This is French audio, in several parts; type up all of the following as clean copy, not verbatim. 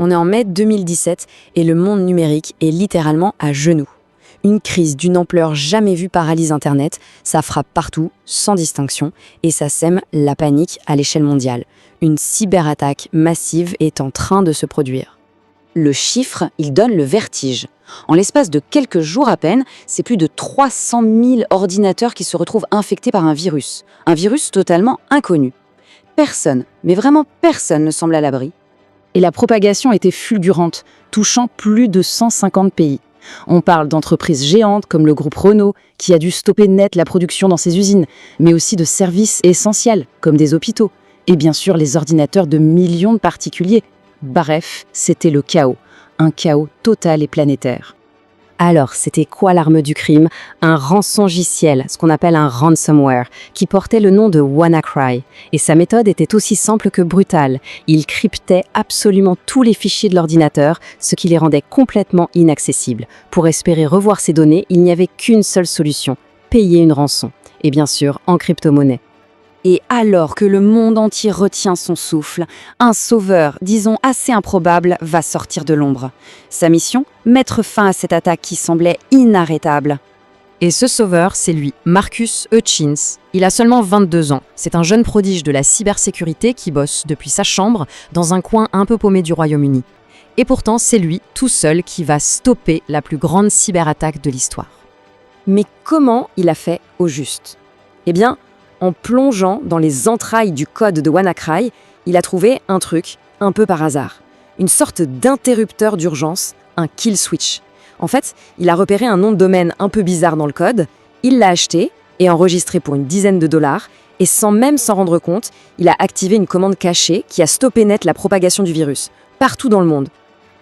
On est en mai 2017 et le monde numérique est littéralement à genoux. Une crise d'une ampleur jamais vue paralyse Internet, ça frappe partout, sans distinction, et ça sème la panique à l'échelle mondiale. Une cyberattaque massive est en train de se produire. Le chiffre, il donne le vertige. En l'espace de quelques jours à peine, c'est plus de 300 000 ordinateurs qui se retrouvent infectés par un virus totalement inconnu. Personne, mais vraiment personne ne semble à l'abri. Et la propagation était fulgurante, touchant plus de 150 pays. On parle d'entreprises géantes comme le groupe Renault, qui a dû stopper net la production dans ses usines, mais aussi de services essentiels, comme des hôpitaux, et bien sûr les ordinateurs de millions de particuliers. Bref, c'était le chaos, un chaos total et planétaire. Alors, c'était quoi l'arme du crime? Un rançongiciel, ce qu'on appelle un ransomware, qui portait le nom de WannaCry. Et sa méthode était aussi simple que brutale. Il cryptait absolument tous les fichiers de l'ordinateur, ce qui les rendait complètement inaccessibles. Pour espérer revoir ces données, il n'y avait qu'une seule solution, payer une rançon. Et bien sûr, en crypto-monnaie. Et alors que le monde entier retient son souffle, un sauveur, disons assez improbable, va sortir de l'ombre. Sa mission? Mettre fin à cette attaque qui semblait inarrêtable. Et ce sauveur, c'est lui, Marcus Hutchins. Il a seulement 22 ans. C'est un jeune prodige de la cybersécurité qui bosse depuis sa chambre dans un coin un peu paumé du Royaume-Uni. Et pourtant, c'est lui, tout seul, qui va stopper la plus grande cyberattaque de l'histoire. Mais comment il a fait au juste? Eh bien, en plongeant dans les entrailles du code de WannaCry, il a trouvé un truc, un peu par hasard. Une sorte d'interrupteur d'urgence, un kill switch. En fait, il a repéré un nom de domaine un peu bizarre dans le code, il l'a acheté et enregistré pour une dizaine de dollars, et sans même s'en rendre compte, il a activé une commande cachée qui a stoppé net la propagation du virus, partout dans le monde.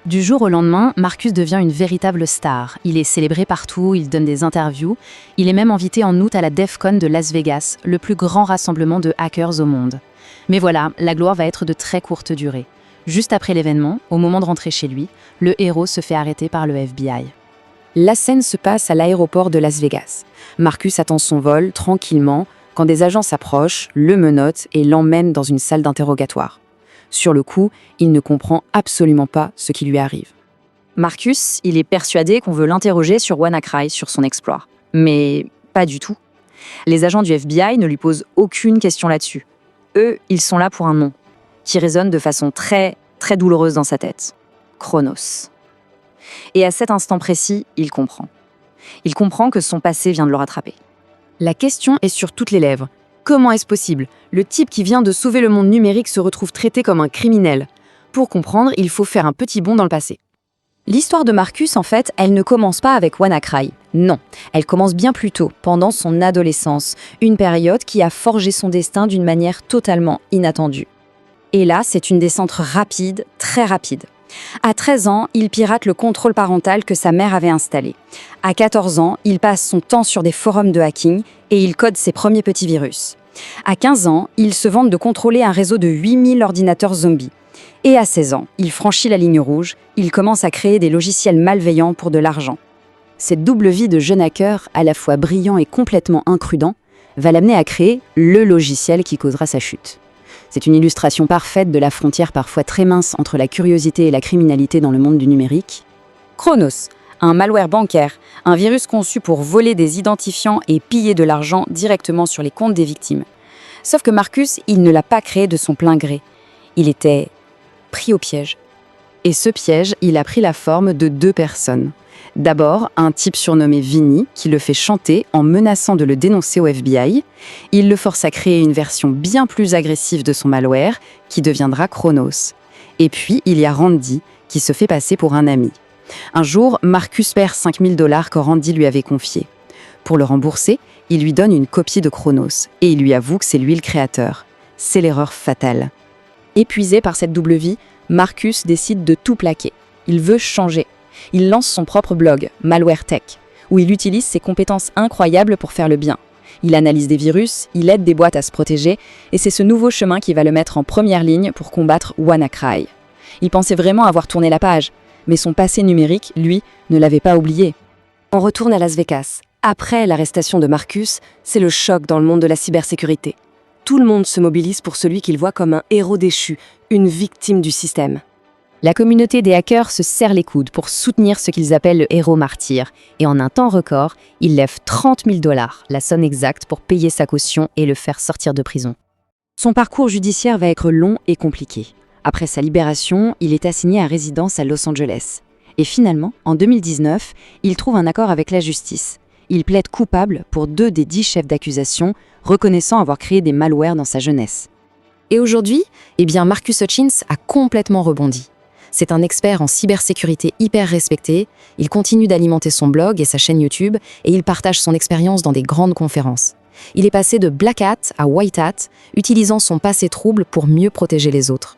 Du jour au lendemain, Marcus devient une véritable star. Il est célébré partout, il donne des interviews. Il est même invité en août à la DEF CON de Las Vegas, le plus grand rassemblement de hackers au monde. Mais voilà, la gloire va être de très courte durée. Juste après l'événement, au moment de rentrer chez lui, le héros se fait arrêter par le FBI. La scène se passe à l'aéroport de Las Vegas. Marcus attend son vol tranquillement quand des agents s'approchent, le menottent et l'emmènent dans une salle d'interrogatoire. Sur le coup, il ne comprend absolument pas ce qui lui arrive. Marcus, il est persuadé qu'on veut l'interroger sur WannaCry, sur son exploit. Mais pas du tout. Les agents du FBI ne lui posent aucune question là-dessus. Eux, ils sont là pour un nom, qui résonne de façon très, très douloureuse dans sa tête. Chronos. Et à cet instant précis, il comprend. Il comprend que son passé vient de le rattraper. La question est sur toutes les lèvres. Comment est-ce possible? Le type qui vient de sauver le monde numérique se retrouve traité comme un criminel. Pour comprendre, il faut faire un petit bond dans le passé. L'histoire de Marcus, en fait, elle ne commence pas avec WannaCry. Non, elle commence bien plus tôt, pendant son adolescence, une période qui a forgé son destin d'une manière totalement inattendue. Et là, c'est une descente rapide, très rapide. À 13 ans, il pirate le contrôle parental que sa mère avait installé. À 14 ans, il passe son temps sur des forums de hacking et il code ses premiers petits virus. À 15 ans, il se vante de contrôler un réseau de 8000 ordinateurs zombies. Et à 16 ans, il franchit la ligne rouge, il commence à créer des logiciels malveillants pour de l'argent. Cette double vie de jeune hacker, à la fois brillant et complètement imprudent, va l'amener à créer le logiciel qui causera sa chute. C'est une illustration parfaite de la frontière parfois très mince entre la curiosité et la criminalité dans le monde du numérique. Chronos, un malware bancaire, un virus conçu pour voler des identifiants et piller de l'argent directement sur les comptes des victimes. Sauf que Marcus, il ne l'a pas créé de son plein gré. Il était pris au piège. Et ce piège, il a pris la forme de 2 personnes. D'abord, un type surnommé Vinny, qui le fait chanter en menaçant de le dénoncer au FBI. Il le force à créer une version bien plus agressive de son malware, qui deviendra Chronos. Et puis, il y a Randy, qui se fait passer pour un ami. Un jour, Marcus perd 5 000 $ que Randy lui avait confiés. Pour le rembourser, il lui donne une copie de Chronos, et il lui avoue que c'est lui le créateur. C'est l'erreur fatale. Épuisé par cette double vie, Marcus décide de tout plaquer. Il veut changer. Il lance son propre blog, Malware Tech, où il utilise ses compétences incroyables pour faire le bien. Il analyse des virus, il aide des boîtes à se protéger, et c'est ce nouveau chemin qui va le mettre en première ligne pour combattre WannaCry. Il pensait vraiment avoir tourné la page, mais son passé numérique, lui, ne l'avait pas oublié. On retourne à Las Vegas. Après l'arrestation de Marcus, c'est le choc dans le monde de la cybersécurité. Tout le monde se mobilise pour celui qu'il voit comme un héros déchu, une victime du système. La communauté des hackers se serre les coudes pour soutenir ce qu'ils appellent le héros martyr, et en un temps record, ils lèvent 30 000 $, la somme exacte pour payer sa caution et le faire sortir de prison. Son parcours judiciaire va être long et compliqué. Après sa libération, il est assigné à résidence à Los Angeles. Et finalement, en 2019, il trouve un accord avec la justice. Il plaide coupable pour 2 des 10 chefs d'accusation, reconnaissant avoir créé des malwares dans sa jeunesse. Et aujourd'hui, Marcus Hutchins a complètement rebondi. C'est un expert en cybersécurité hyper respecté, il continue d'alimenter son blog et sa chaîne YouTube, et il partage son expérience dans des grandes conférences. Il est passé de Black Hat à White Hat, utilisant son passé trouble pour mieux protéger les autres.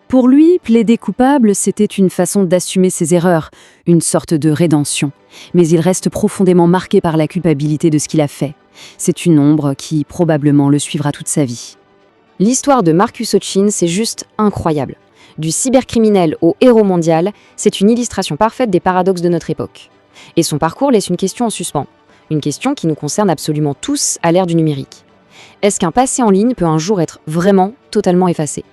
Pour lui, plaider coupable, c'était une façon d'assumer ses erreurs, une sorte de rédemption. Mais il reste profondément marqué par la culpabilité de ce qu'il a fait. C'est une ombre qui, probablement, le suivra toute sa vie. L'histoire de Marcus Hutchins est juste incroyable. Du cybercriminel au héros mondial, c'est une illustration parfaite des paradoxes de notre époque. Et son parcours laisse une question en suspens. Une question qui nous concerne absolument tous à l'ère du numérique. Est-ce qu'un passé en ligne peut un jour être vraiment totalement effacé ?